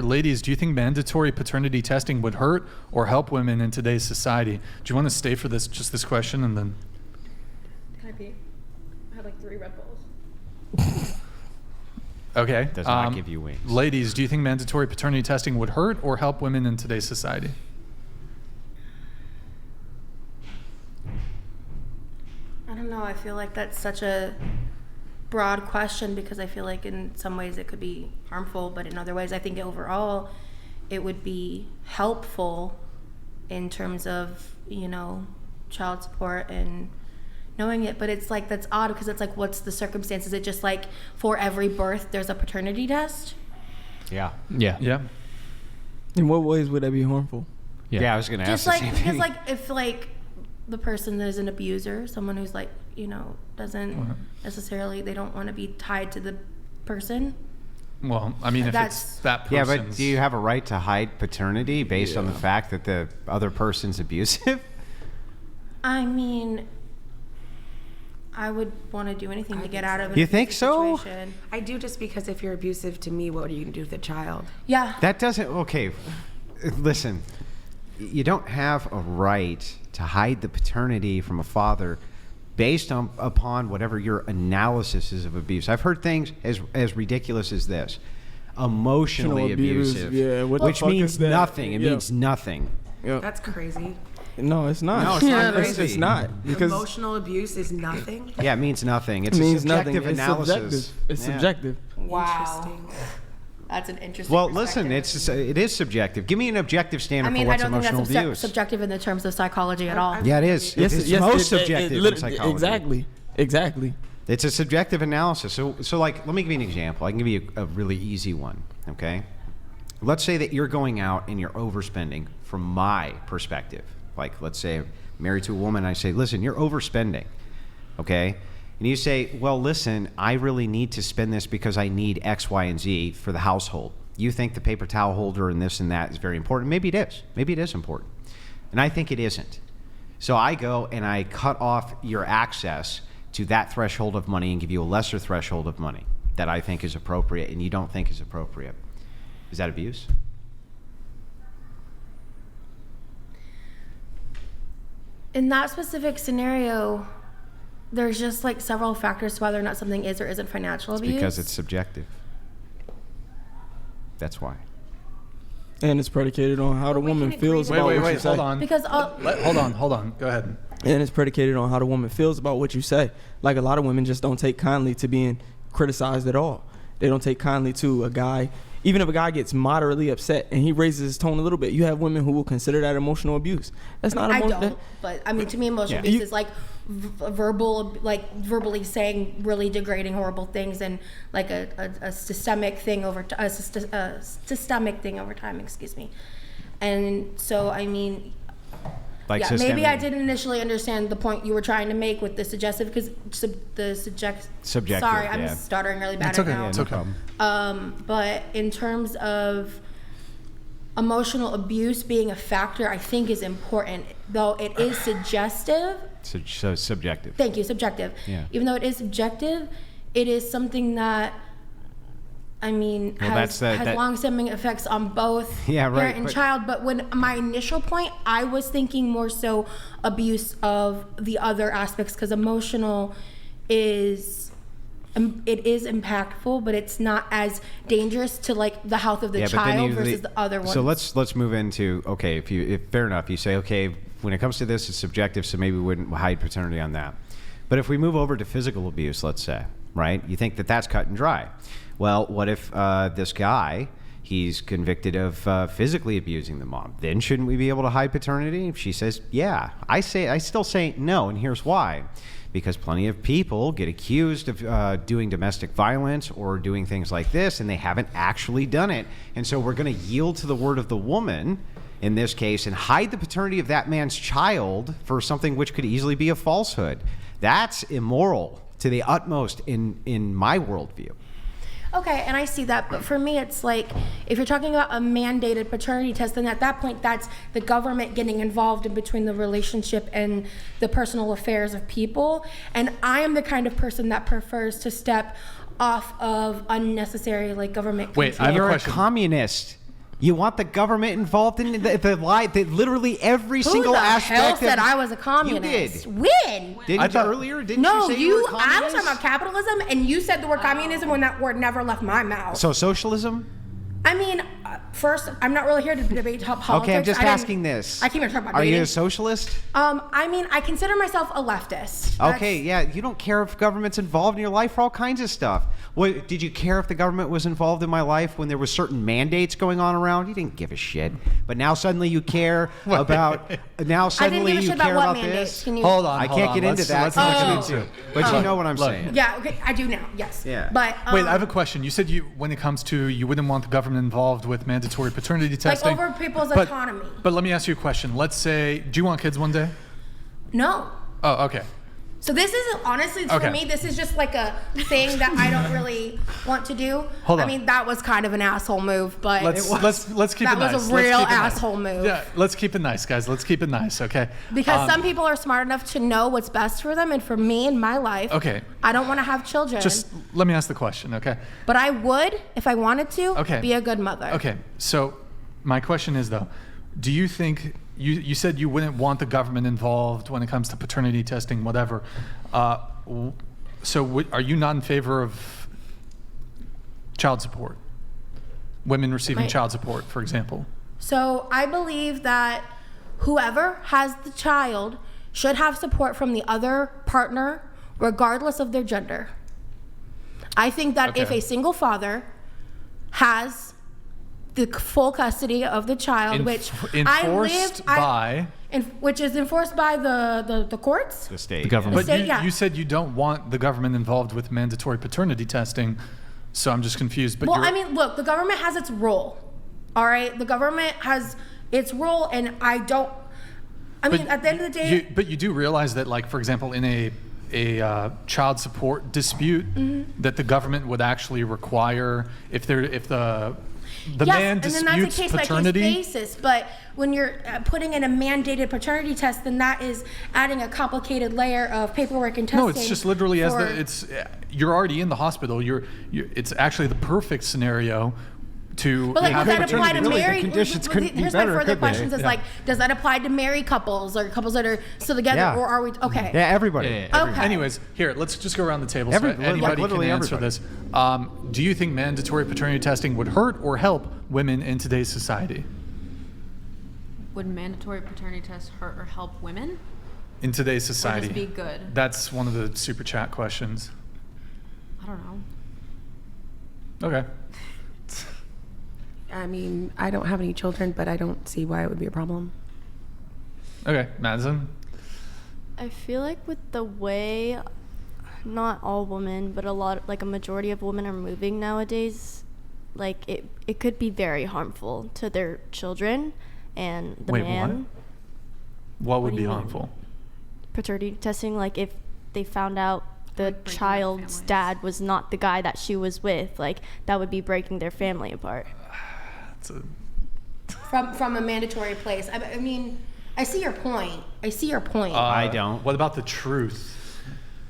Ladies, do you think mandatory paternity testing would hurt or help women in today's society? Do you want to stay for this question and then? Can I pee? I had like 3 Red Bulls. Okay. Does not give you wings. Ladies, do you think mandatory paternity testing would hurt or help women in today's society? I don't know. I feel like that's such a broad question because I feel like in some ways it could be harmful, but in other ways I think overall it would be helpful in terms of, child support and knowing it. But it's like, that's odd because it's like, what's the circumstance? Is it just like for every birth there's a paternity test? Yeah. Yeah. In what ways would that be harmful? Yeah, I was going to ask Just the like, same because thing. like if like the person is an abuser, someone who's like, doesn't necessarily, they don't want to be tied to the person. Well, I mean, if it's that person's... Yeah, but do you have a right to hide paternity based on the fact that the other person's abusive? I mean, I would want to do anything to get out of it. You think so? I do, just because if you're abusive to me, what are you going to do with the child? Yeah. That doesn't... Okay, listen. You don't have a right to hide the paternity from a father based upon whatever your analysis is of abuse. I've heard things as ridiculous as this. Emotionally abusive. Yeah, which means nothing. It means nothing. Yep. That's crazy. No, it's not. No, it's not crazy. It's not. Because Emotional abuse is nothing? Yeah, it means nothing. It's it means a subjective nothing. analysis. It's subjective. Wow. Interesting. That's an interesting Well, perspective. listen, it is subjective. Give me an objective standard for what's I don't think emotional that's abuse. subjective in the terms of psychology at all. Yeah, it is. It's most subjective in psychology. Exactly. It's a subjective analysis. So like, let me give you an example. I can give you a really easy one, okay? Let's say that you're going out and you're overspending from my perspective. Like, let's say I'm married to a woman, I say, listen, you're overspending, okay? And you say, well, listen, I really need to spend this because I need X, Y, and Z for the household. You think the paper towel holder and this and that is very important. Maybe it is. Maybe it is important. And I think it isn't. So I go and I cut off your access to that threshold of money and give you a lesser threshold of money that I think is appropriate and you don't think is appropriate. Is that abuse? In that specific scenario, there's just like several factors to whether or not something is or isn't financial abuse. Because it's subjective. That's why. And it's predicated on how the woman feels about what you say. Hold on. Because hold on. Go ahead. And it's predicated on how the woman feels about what you say. Like, a lot of women just don't take kindly to being criticized at all. They don't take kindly to a guy. Even if a guy gets moderately upset and he raises his tone a little bit, you have women who will consider that emotional abuse. That's not emotional. I don't, but I mean, to me, emotional abuse is like verbally saying really degrading, horrible things, and like a systemic thing over a systemic thing over time. Excuse me. And so, I mean, Like yeah, systemic. maybe I didn't initially understand the point you were trying to make with the suggestive, because subjective. Sorry, I'm stuttering really bad right now. It's okay. But in terms of emotional abuse being a factor, I think is important, though it is suggestive. So subjective. Thank you, subjective. Yeah. Even though it is subjective, it is something that, I mean, has long-standing effects on both parent and child. But when my initial point, I was thinking more so abuse of the other aspects, because emotional is impactful, but it's not as dangerous to like the health of the child versus the other ones. So let's move into, okay, if fair enough, you say, okay, when it comes to this, it's subjective, so maybe we wouldn't hide paternity on that. But if we move over to physical abuse, let's say, right? You think that that's cut and dry. Well, what if this guy, he's convicted of physically abusing the mom? Then shouldn't we be able to hide paternity? If she says, yeah. I still say no, and here's why. Because plenty of people get accused of doing domestic violence or doing things like this, and they haven't actually done it. And so we're going to yield to the word of the woman in this case and hide the paternity of that man's child for something which could easily be a falsehood. That's immoral to the utmost in my worldview. Okay, and I see that, but for me, it's like, if you're talking about a mandated paternity test, then at that point, that's the government getting involved in between the relationship and the personal affairs of people. And I am the kind of person that prefers to step off of unnecessary, like, government control. I have a You're question. a communist. You want the government involved in the lie? Literally every Who single the aspect. hell of, said I was a communist? You did. When? Didn't I you thought- earlier? Didn't No, you say you were a I was communist? talking about capitalism, and you said the word communism when that word never left my mouth. So socialism? I mean, first, I'm not really here to debate politics. Okay, I'm just I didn't- asking this. I came here to talk about Are you dating. a socialist? I mean, I consider myself a leftist. That's- Okay, yeah, you don't care if government's involved in your life for all kinds of stuff. What, did you care if the government was involved in my life when there were certain mandates going on around? You didn't give a shit. But now suddenly you care about. Now I didn't suddenly give a you shit care about what about mandates. this. Can you? Hold on. I can't get into that. Let's so not I get can into do it. But you know what I'm Look. saying. Yeah, okay, I do now. Yes. Yeah. But Wait, I have a question. You said when it comes to you wouldn't want the government involved with mandatory paternity testing. over people's But- autonomy. But let me ask you a question. Let's say, do you want kids one day? No. Oh, okay. So this is honestly for Okay. me. This is just like a thing that I don't really want to do. Hold I on. mean, that was kind of an asshole move, but Let's keep That it was nice. a Let's real keep it nice. asshole move. Yeah, let's keep it nice, guys. Let's keep it nice, okay? because some people are smart enough to know what's best for them, and for me in my life, Okay. I don't want to have children. Just let me ask the question, okay? but I would, if I wanted to, Okay. be a good mother. Okay. So my question is though, do you think you said you wouldn't want the government involved when it comes to paternity testing, whatever? Are you not in favor of child support? Women receiving Right. child support, for example. So I believe that whoever has the child should have support from the other partner, regardless of their gender. I think that if Okay. a single father has the full custody of the child, which which is enforced by the courts. The state. The government. But Say, yeah. you said you don't want the government involved with mandatory paternity testing, so I'm just confused. But Well, you're, I mean, look, the government has its role. All right, the government has its role, and I don't. I mean, at the end of the day, but you do realize that, like, for example, in a child support dispute, Mm-hmm. that the government would actually require if the yes, man and then disputes that's a case paternity. by case basis. But when you're putting in a mandated paternity test, then that is adding a complicated layer of paperwork and testing. No, it's just literally for- you're already in the hospital. It's actually the perfect scenario to But like, have does that apply to really, the married? conditions couldn't be Here's better, my further could they? questions: is Yeah. like, does that apply to married couples or couples that are still together, Yeah. or are we okay? Yeah, everybody. Yeah, yeah, Okay. Anyways, here, let's just go around the table so Every- anybody can literally answer everybody. this. Do you think mandatory paternity testing would hurt or help women in today's society? Would mandatory paternity tests hurt or help women? In today's Or society? just be good? That's one of the super chat questions. I don't know. Okay. I mean, I don't have any children, but I don't see why it would be a problem. Okay, Madison? I feel like with the way, not all women, but like a majority of women are moving nowadays, like it could be very harmful to their children and the Wait, man. What would do be you mean? harmful? Paternity testing, like if they found out the Like breaking up child's families. dad was not the guy that she was with, like that would be breaking their family apart. It's a, From a mandatory place. I mean, I see your point. I see your point. I don't. What about the truth?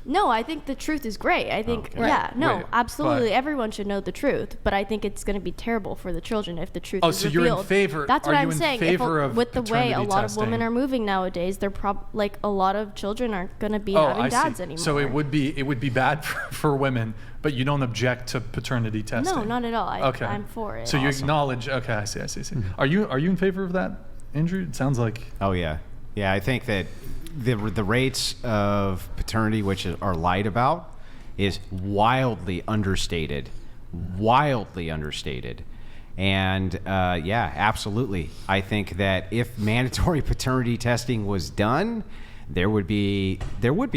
No, I think the truth is great. I think, Okay. yeah, no, Wait, absolutely, but- everyone should know the truth. But I think it's going to be terrible for the children if the truth Oh, is so revealed. you're in favor- That's are what you I'm in saying. favor of with the way a paternity lot of women testing? are moving nowadays, they're like a lot of children aren't going to be Oh, having I dads see. anymore. So it would be bad for women, but you don't object to paternity testing. No, not at all. Okay. I'm for it. So you acknowledge. Okay, I see. Are you in favor of that, Andrew? It sounds like. Oh yeah, yeah. I think that the rates of paternity which are lied about is wildly understated, and yeah, absolutely. I think that if mandatory paternity testing was done, there would be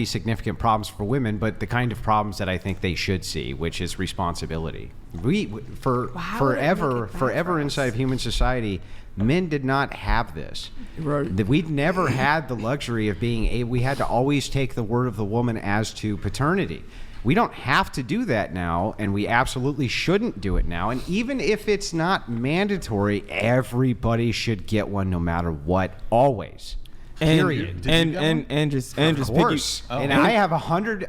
significant problems for women, but the kind of problems that I think they should see, which is responsibility. How would it make it bad for forever us? inside of human society, men did not have this. Right. We'd never had the luxury of we had to always take the word of the woman as to paternity. We don't have to do that now, and we absolutely shouldn't do it now. And even if it's not mandatory, everybody should get one no matter what, always. Period. Did you get one? and just Of course. Oh. And I have 100.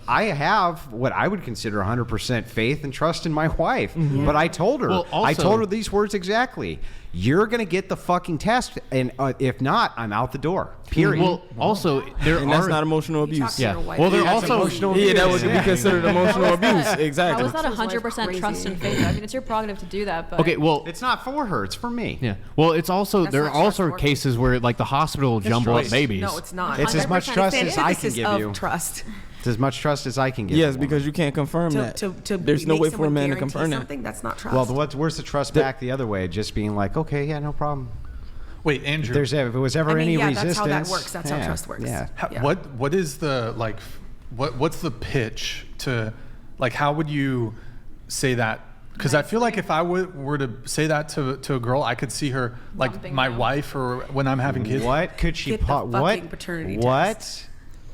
I have what I would consider 100% faith and trust in my wife. But I told her. Well, I also- told her these words exactly. You're gonna get the fucking test, and if not, I'm out the door. Period. Well, also there and are that's not emotional You talk abuse. to yeah. your wife. Well, there That's also emotional Yeah, that abuse. would be considered emotional abuse. How Exactly. is that His wife 100% crazy. trust and faith? I mean, it's your prerogative to do that, but okay. Well, It's not for her. It's for me. yeah. Well, it's also That's there are not also trustworthy. cases where like the hospital will jumble up trust. babies. No, it's not. It's as much 100% trust It's as the I can antithesis give of you. trust. It's as much trust as I can give. Yes, a because you can't confirm To, that. to There's no make way for a someone man to guarantee confirm that. something, that's not trust. Well, where's the trust back the other way? Just being like, okay, yeah, no problem. Wait, Andrew. If there was ever I mean, any yeah, resistance, that's how that works. That's how yeah, trust works. Yeah. Yeah. What is the like? What's the pitch to, like? How would you say that? Because I feel like if I were to say that to a girl, I could see her like Jumping my down. wife or when I'm having kids. What could she? Get the fucking What? paternity What test.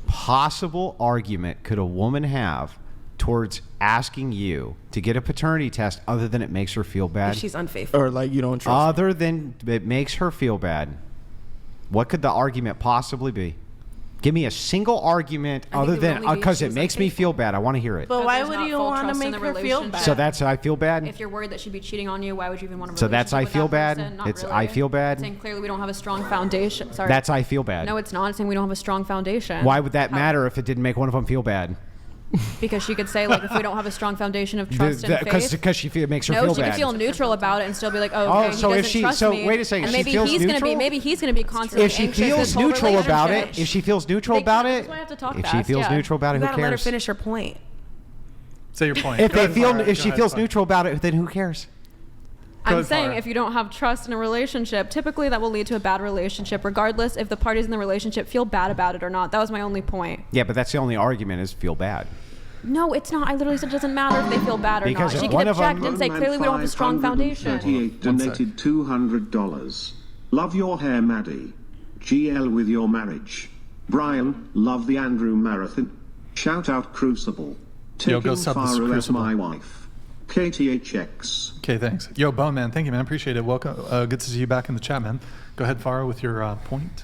possible argument could a woman have towards asking you to get a paternity test other than it makes her feel bad? If she's unfaithful. Or like you don't trust. Other than it makes her feel bad, what could the argument possibly be? Give me a single argument I think other it than would only be if because she it was makes me unfaithful. feel bad. I want to hear it. But But why there's would not you full want to trust in make the her feel relationship. bad? So that's I feel bad. if you're worried that she'd be cheating on you, why would you even want to? So that's I feel bad? It's I feel bad? Saying clearly we don't have a strong foundation. Sorry. That's I feel bad. No, it's not. It's saying we don't have a strong foundation. Why would that How- matter if it didn't make one of them feel bad? Because she could say like, if we don't have a strong foundation of trust and faith. Because it makes her No, feel she bad. could feel neutral about it and still be like, oh, Oh, okay, so he if doesn't she- trust so me. wait a second, and she maybe feels he's gonna neutral? be, maybe he's gonna be constantly If she anxious feels this whole neutral about it, relationship. if she feels neutral They about can't- it, that's why I have to talk if she fast, feels yeah. neutral about it, You who gotta let her cares? finish her point. Say your point. If Go they ahead, feel, Farah. if she Go feels ahead, Farah. neutral about it, then who cares? I'm Good saying part. if you don't have trust in a relationship, typically that will lead to a bad relationship, regardless if the parties in the relationship feel bad about it or not. That was my only point. Yeah, but that's the only argument is feel bad. No, it's not. I literally said it doesn't matter if they feel bad or Because not. if She one can of them- object and say clearly we don't have a strong foundation. 38 donated $200. Love your hair, Maddie. GL with your marriage. Brian, love the Andrew Marathon. Shout out Crucible. Yo, Taking go sub this Farah as Crucible. my wife. KTHX. Okay, thanks. Yo, Bone Man, thank you, man. Appreciate it. Welcome. Good to see you back in the chat, man. Go ahead, Farah, with your point.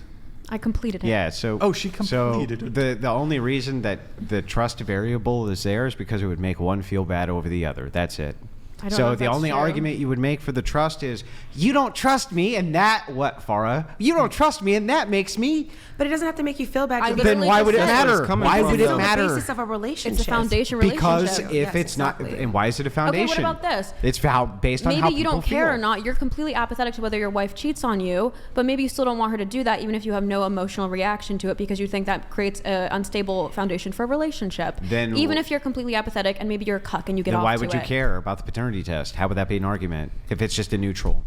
I completed it. Yeah, so Oh, she completed it. the only reason that the trust variable is there is because it would make one feel bad over the other. That's it. I don't know So if the that's only true. argument you would make for the trust is you don't trust me, and that what Farah? You don't trust me, and that makes me. But it doesn't have to make you feel bad. I You're literally Then why just would it said- matter? coming Why from, would though. it the matter? basis of a relationship. It's a foundation Because relationship. if Yes, it's exactly. not, and why is it a Okay, foundation? what about this? It's how based on Maybe how you people don't care feel. or not. You're completely apathetic to whether your wife cheats on you, but maybe you still don't want her to do that, even if you have no emotional reaction to it, because you think that creates an unstable foundation for a relationship. Then even wh- if you're completely apathetic and maybe you're a cuck and you get Then off why to would you it. care about the paternity test? How would that be an argument if it's just a neutral?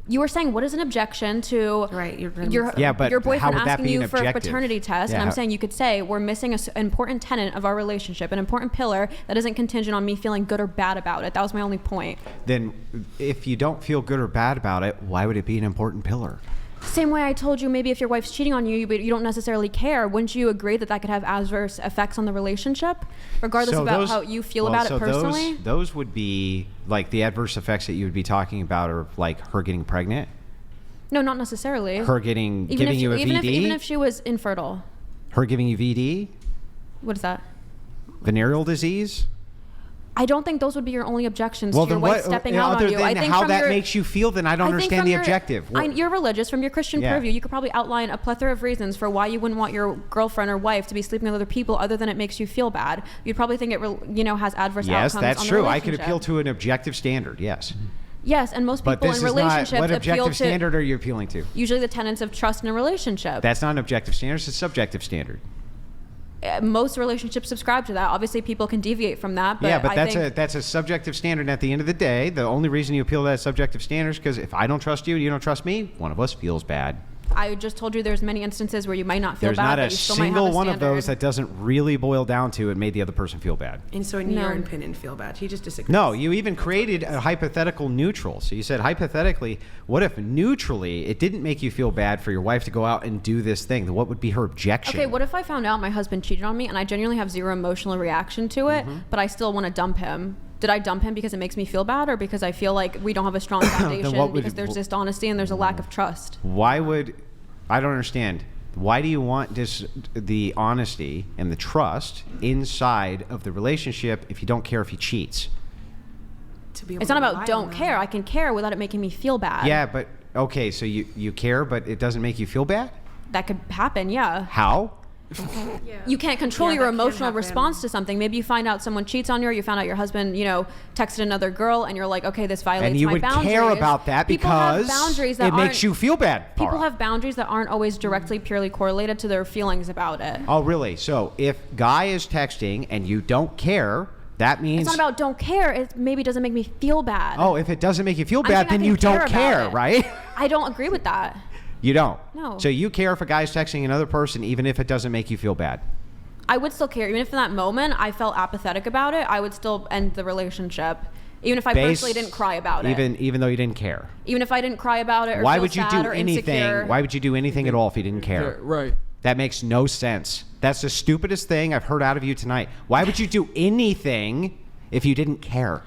You were saying what is an objection to Right, you're your Yeah, but your how boyfriend would that asking be an you for a objective? paternity test, Yeah, and I'm how- saying you could say we're missing an important tenet of our relationship, an important pillar that isn't contingent on me feeling good or bad about it. That was my only point. Then if you don't feel good or bad about it, why would it be an important pillar? Same way I told you, maybe if your wife's cheating on you, but you don't necessarily care, wouldn't you agree that that could have adverse effects on the relationship, regardless So about those- how you feel well, about so it personally? Those would be like the adverse effects that you would be talking about are like her getting pregnant, No, not necessarily. her giving even if you a even VD, even if she was infertile. her giving you VD, What is that? venereal disease. I don't think those would be your only objections Well, to your then wife what? stepping out Other on you. than I think how from that your, makes you feel, then I don't I think understand from the your- objective. You're religious. From your Christian Yeah. purview, you could probably outline a plethora of reasons for why you wouldn't want your girlfriend or wife to be sleeping with other people, other than it makes you feel bad. You'd probably think it, has adverse Yes, outcomes. that's on the true. I could relationship. appeal to an objective standard. Yes, Yes, and most but people this in is not relationships what appeal objective to standard are you appealing to? usually the tenets of trust in a relationship. That's not an objective standard. It's a subjective standard. Most relationships subscribe to that. Obviously, people can deviate from that. But Yeah, but I think, that's a subjective standard. And at the end of the day, the only reason you appeal to that subjective standard is because if I don't trust you and you don't trust me, one of us feels bad. I just told you there's many instances where you might not feel There's bad, not but a you still might have single a one of those standard. that doesn't really boil down to it made the other person feel bad. And so No. your opinion feel bad. He just disagrees. No, you even created a hypothetical neutral. So you said hypothetically, what if neutrally it didn't make you feel bad for your wife to go out and do this thing? What would be her objection? Okay, what if I found out my husband cheated on me and I genuinely have zero emotional reaction to it, Mm-hmm. but I still want to dump him? Did I dump him because it makes me feel bad, or because I feel like we don't have a strong foundation, what would- because there's dishonesty and there's a lack of trust? Why would I don't understand. Why do you want the honesty and the trust inside of the relationship if you don't care if he cheats? To be able It's not to about rely don't on them. care. I can care without it making me feel bad. Yeah, but okay, so you care, but it doesn't make you feel bad? That could happen, yeah. How? You can't control Yeah, your that can emotional happen. response to something. Maybe you find out someone cheats on you, or you found out your husband, texted another girl, and you're like, okay, this violates And you my would boundaries. care about that People have because boundaries that it makes aren't- you feel bad. People Tara. have boundaries that aren't always directly, purely correlated to their feelings about it. Oh, really? So if guy is texting and you don't care, that means... It's not about don't care. It maybe doesn't make me feel bad. Oh, if it doesn't make you feel I'm bad, saying I then can you don't about care, it. right? I don't agree with that. You don't? No. So you care if a guy's texting another person even if it doesn't make you feel bad? I would still care. Even if in that moment I felt apathetic about it, I would still end the relationship. Even if I personally didn't cry about it. Even though you didn't care? Even if I didn't cry about it or Why feel would you sad do or anything? insecure. Why would you do anything at all if you didn't care? Right. That makes no sense. That's the stupidest thing I've heard out of you tonight. Why would you do anything if you didn't care?